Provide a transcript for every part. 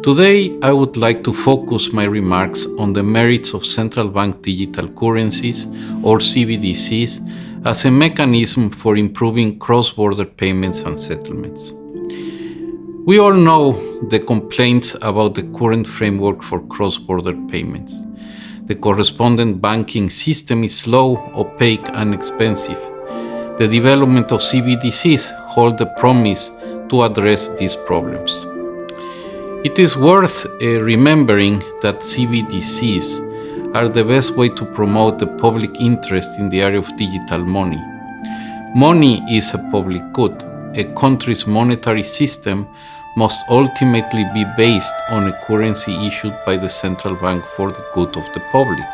Today, I would like to focus my remarks on the merits of central bank digital currencies, or CBDCs, as a mechanism for improving cross-border payments and settlements. We all know the complaints about the current framework for cross-border payments. The correspondent banking system is slow, opaque, and expensive. The development of CBDCs hold the promise to address these problems. It is worth remembering that CBDCs are the best way to promote the public interest in the area of digital money. Money is a public good. A country's monetary system must ultimately be based on a currency issued by the central bank for the good of the public.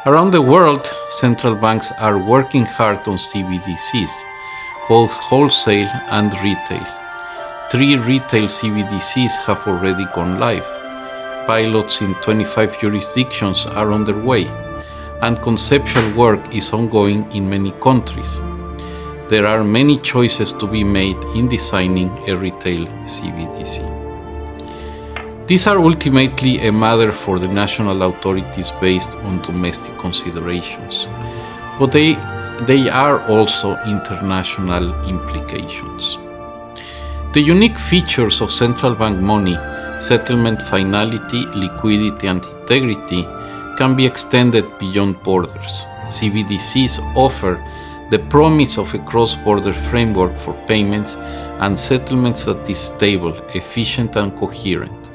Around the world, central banks are working hard on CBDCs, both wholesale and retail. 3 retail CBDCs have already gone live. Pilots in 25 jurisdictions are underway, and conceptual work is ongoing in many countries. There are many choices to be made in designing a retail CBDC. These are ultimately a matter for the national authorities based on domestic considerations, but they are also international implications. The unique features of central bank money, settlement finality, liquidity, and integrity can be extended beyond borders. CBDCs offer the promise of a cross-border framework for payments and settlements that is stable, efficient, and coherent.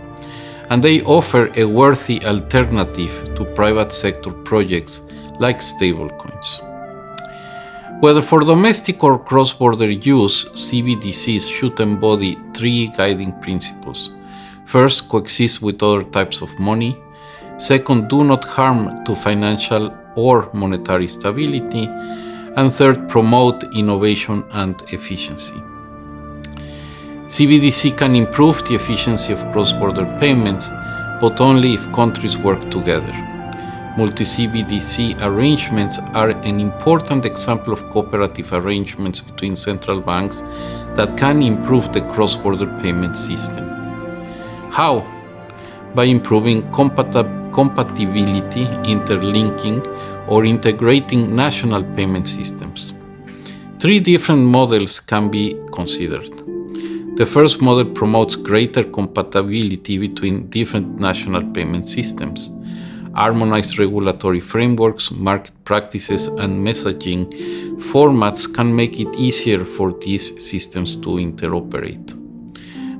And they offer a worthy alternative to private sector projects like stablecoins. Whether for domestic or cross-border use, CBDCs should embody 3 guiding principles. First, coexist with other types of money. Second, do not harm to financial or monetary stability. And third, promote innovation and efficiency. CBDC can improve the efficiency of cross-border payments, but only if countries work together. Multi-CBDC arrangements are an important example of cooperative arrangements between central banks that can improve the cross-border payment system. How? By improving compatibility, interlinking, or integrating national payment systems. 3 different models can be considered. The first model promotes greater compatibility between different national payment systems. Harmonized regulatory frameworks, market practices, and messaging formats can make it easier for these systems to interoperate.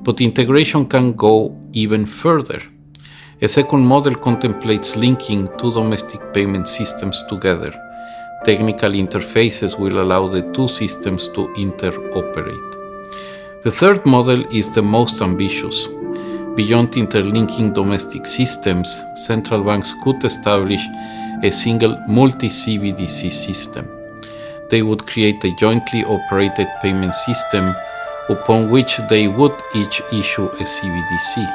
But integration can go even further. A second model contemplates linking 2 domestic payment systems together. Technical interfaces will allow the 2 systems to interoperate. The third model is the most ambitious. Beyond interlinking domestic systems, central banks could establish a single multi-CBDC system. They would create a jointly operated payment system upon which they would each issue a CBDC.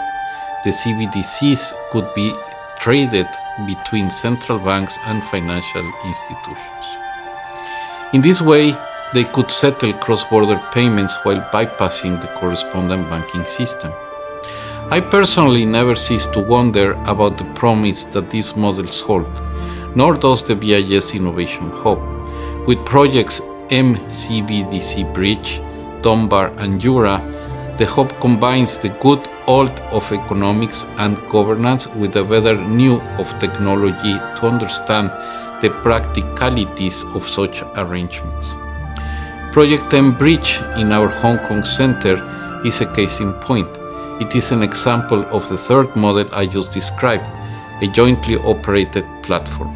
The CBDCs could be traded between central banks and financial institutions. In this way, they could settle cross-border payments while bypassing the correspondent banking system. I personally never cease to wonder about the promise that these models hold, nor does the BIS Innovation Hub. With projects MCBDC Bridge, Dunbar, and Jura, the hub combines the good old of economics and governance with the better new of technology to understand the practicalities of such arrangements. Project M-Bridge in our Hong Kong center is a case in point. It is an example of the third model I just described, a jointly operated platform.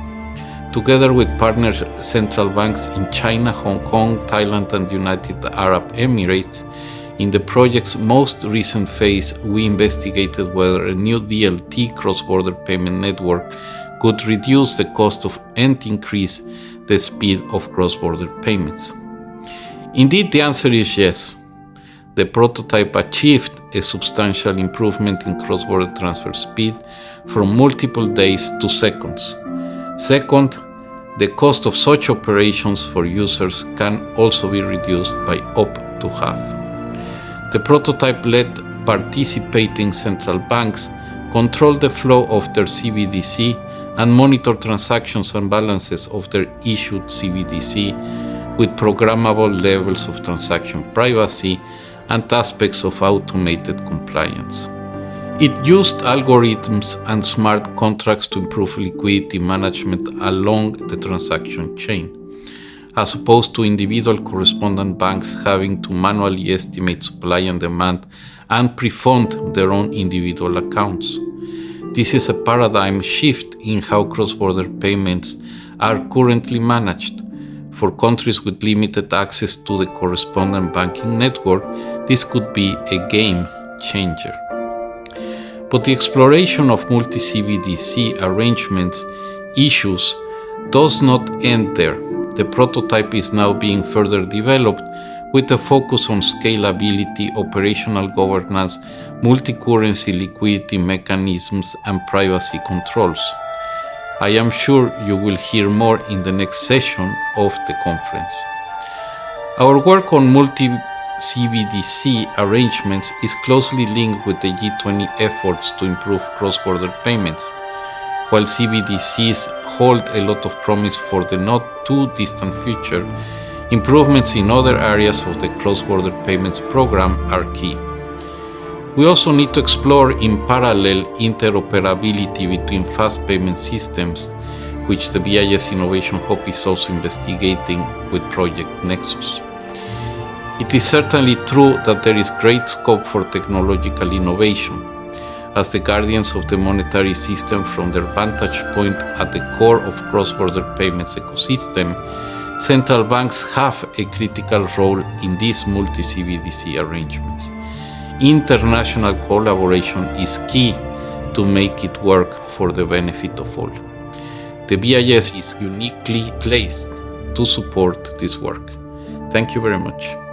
Together with partner central banks in China, Hong Kong, Thailand, and United Arab Emirates, in the project's most recent phase, we investigated whether a new DLT cross-border payment network could reduce the cost of and increase the speed of cross-border payments. Indeed, the answer is yes. The prototype achieved a substantial improvement in cross-border transfer speed from multiple days to seconds. Second, the cost of such operations for users can also be reduced by up to half. The prototype led participating central banks control the flow of their CBDC and monitor transactions and balances of their issued CBDC with programmable levels of transaction privacy and aspects of automated compliance. It used algorithms and smart contracts to improve liquidity management along the transaction chain, as opposed to individual correspondent banks having to manually estimate supply and demand and pre-fund their own individual accounts. This is a paradigm shift in how cross-border payments are currently managed. For countries with limited access to the correspondent banking network, this could be a game changer. But the exploration of multi-CBDC arrangements issues does not end there. The prototype is now being further developed with a focus on scalability, operational governance, multi-currency liquidity mechanisms, and privacy controls. I am sure you will hear more in the next session of the conference. Our work on multi-CBDC arrangements is closely linked with the G20 efforts to improve cross-border payments. While CBDCs hold a lot of promise for the not too distant future, improvements in other areas of the cross-border payments program are key. We also need to explore in parallel interoperability between fast payment systems, which the BIS Innovation Hub is also investigating with Project Nexus. It is certainly true that there is great scope for technological innovation. As the guardians of the monetary system from their vantage point at the core of cross-border payments ecosystem, central banks have a critical role in these multi-CBDC arrangements. International collaboration is key to make it work for the benefit of all. The BIS is uniquely placed to support this work. Thank you very much.